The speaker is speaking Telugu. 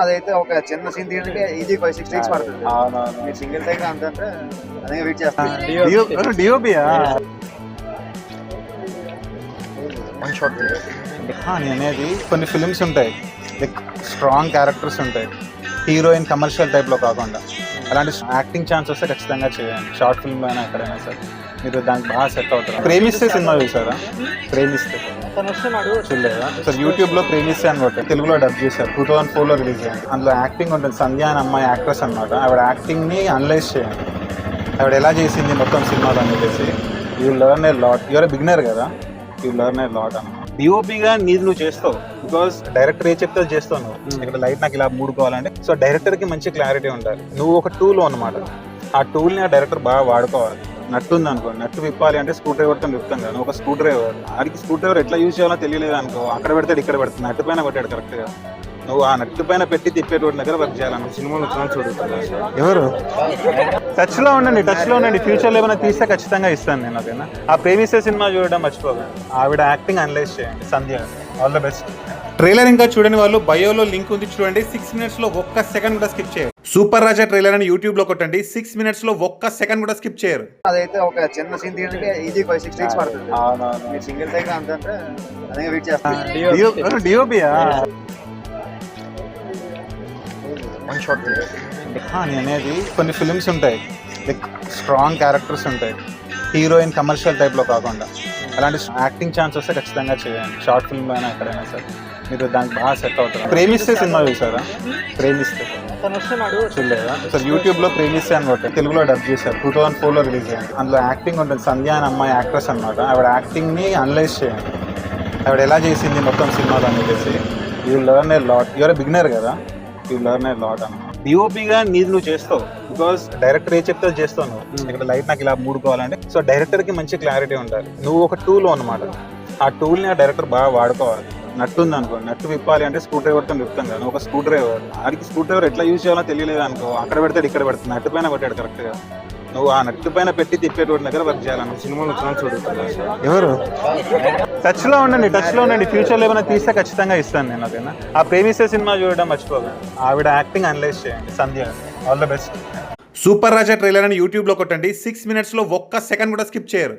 అదైతే ఒక చిన్న సీన్ తీయడానికి ఈజీ 5-6 takes పడుతుంది. అవునవును. మీరు సింగిల్ టేక్ అంతంటే అదే వెయిట్ చేస్తాను. డిఓపియా వన్ షాట్ నేను అనేది కొన్ని ఫిలిమ్స్ ఉంటాయి, లైక్ స్ట్రాంగ్ క్యారెక్టర్స్ ఉంటాయి, హీరోయిన్ కమర్షియల్ టైప్లో కాకుండా. అలాంటి యాక్టింగ్ ఛాన్స్ వస్తే ఖచ్చితంగా చేయండి. షార్ట్ ఫిల్మ్ అయినా ఎక్కడైనా సరే మీరు దానికి బాగా సెట్ అవుతారు. ప్రేమిస్తే సినిమా చూసారా? ప్రేమిస్తే చూడలేదా? సార్ యూట్యూబ్లో ప్రేమిస్తే అని కొట్టారు, తెలుగులో డబ్ చేశారు. 2004లో రిలీజ్ అయింది. అందులో యాక్టింగ్ ఉంటుంది. సంధ్య అని అమ్మాయి యాక్ట్రెస్ అనమాట. ఆవిడ యాక్టింగ్ని అనలైజ్ చేయండి, ఆవిడ ఎలా చేసింది మొత్తం సినిమాలో అని చెప్పేసి. You learn a lot. You are a beginner కదా, యూ లెర్న్ ఏ లాట్ అన్నమాట. డిఓపిగా నీది నువ్వు చేస్తావు, బికాస్ డైరెక్టర్ ఏ చెప్తే చేస్తావు నువ్వు. ఇక్కడ లైట్ నాకు ఇలా మూడుకోవాలంటే సో డైరెక్టర్కి మంచి క్లారిటీ ఉండాలి. నువ్వు ఒక టూల్ అనమాట. ఆ టూల్ని ఆ డైరెక్టర్ బాగా వాడుకోవాలి. నట్టు ఉంది అనుకో, నట్టు విప్పాలి అంటే స్క్రూ డ్రైవర్తో విప్పుతాం కదా. నువ్వు ఒక స్క్రూ డ్రైవర్, ఆడికి స్క్రూ డ్రైవర్ ఎట్లా యూజ్ చేయాలో తెలియలేదు అనుకో, అక్కడ పెడతాడు ఇక్కడ పెడతాడు, నట్టు పైన కొట్టాడు కరెక్ట్గా. నువ్వు ఆ నట్టు పైన పెట్టి తిప్పేటోడి దగ్గర వర్క్ చేయాలన్న సినిమాలు వచ్చిన చూడు. ఎవరు టచ్లో ఉండండి. ఫ్యూచర్లో ఏమైనా తీస్తే ఖచ్చితంగా ఇస్తాను నేను. అదేనా ఆ ప్రేమిస్తే సినిమా చూడడం మర్చిపోగా. ఆవిడ యాక్టింగ్ అనలైజ్ చేయండి. Sandhya, all the best. Trailer ఇంకా చూడని వాళ్ళు బయోలో లింక్ ఉంది చూడండి. 6 minutes లో ఒక్క సెకండ్ కూడా స్కిప్ చేయరు. సూపర్ రాజా ట్రైలర్ అని యూట్యూబ్ లో కొట్టండి. 6 minutes లో ఒక్క సెకండ్ కూడా స్కిప్ చేయరు. అదైతే ఒక చిన్న సీన్ తీయడానికి ఈజీ 5-6 takes పడుతుంది. మీరు సింగిల్ టేక్ అంతంటే అదే వెయిట్ చేస్తాను. డిఓపియా వన్ షాట్ నేను అనేది కొన్ని ఫిలిమ్స్ ఉంటాయి, లైక్ స్ట్రాంగ్ క్యారెక్టర్స్ ఉంటాయి, హీరోయిన్ కమర్షియల్ టైప్లో కాకుండా. అలాంటి యాక్టింగ్ ఛాన్స్ వస్తే ఖచ్చితంగా చేయండి. షార్ట్ ఫిల్మ్ అయినా ఎక్కడైనా సరే మీరు దానికి బాగా సెట్ అవుతారు. ప్రేమిస్తే సినిమా చూసారా? ప్రేమిస్తే చూడలేదా? సార్ యూట్యూబ్లో ప్రేమిస్తే అని కొట్టారు, తెలుగులో డబ్ చేశారు. 2004లో రిలీజ్ అయింది. అందులో యాక్టింగ్ ఉంటుంది. సంధ్య అని అమ్మాయి యాక్ట్రెస్ అనమాట. ఆవిడ యాక్టింగ్ని అనలైజ్ చేయండి, ఆవిడ ఎలా చేసింది మొత్తం సినిమాలో అని చెప్పేసి. You learn a lot. You are a beginner కదా, యూ లెర్న్ ఏ లాట్ అన్నమాట. డిఓపిగా నీది నువ్వు చేస్తావు, బికాస్ డైరెక్టర్ ఏ చెప్తే చేస్తావు నువ్వు. ఇక్కడ లైట్ నాకు ఇలా మూడుకోవాలంటే సో డైరెక్టర్కి మంచి క్లారిటీ ఉండాలి. నువ్వు ఒక టూల్ అనమాట. ఆ టూల్ని ఆ డైరెక్టర్ బాగా వాడుకోవాలి. నట్టు ఉంది అనుకో, నట్టు విప్పాలి అంటే స్క్రూ డ్రైవర్తో విప్పుతాం కదా. నువ్వు ఒక స్క్రూ డ్రైవర్, ఆడికి స్క్రూ డ్రైవర్ ఎట్లా యూజ్ చేయాలో తెలియలేదు అనుకో, అక్కడ పెడతాడు ఇక్కడ పెడతాడు, నట్టు పైన కొట్టాడు కరెక్ట్గా. నువ్వు ఆ నట్టు పైన పెట్టి తిప్పేటోడి దగ్గర వర్క్ చేయాలన్న సినిమాలు వచ్చిన చూడు. ఎవరు టచ్లో ఉండండి. ఫ్యూచర్లో ఏమైనా తీస్తే ఖచ్చితంగా ఇస్తాను నేను. అదేనా ఆ ప్రేమిస్తే సినిమా చూడడం మర్చిపోగా. ఆవిడ యాక్టింగ్ అనలైజ్ చేయండి. Sandhya, all the best. Super Raja trailer అని యూట్యూబ్లో కొట్టండి. 6 minutes లో ఒక్క సెకండ్ కూడా స్కిప్ చేయరు.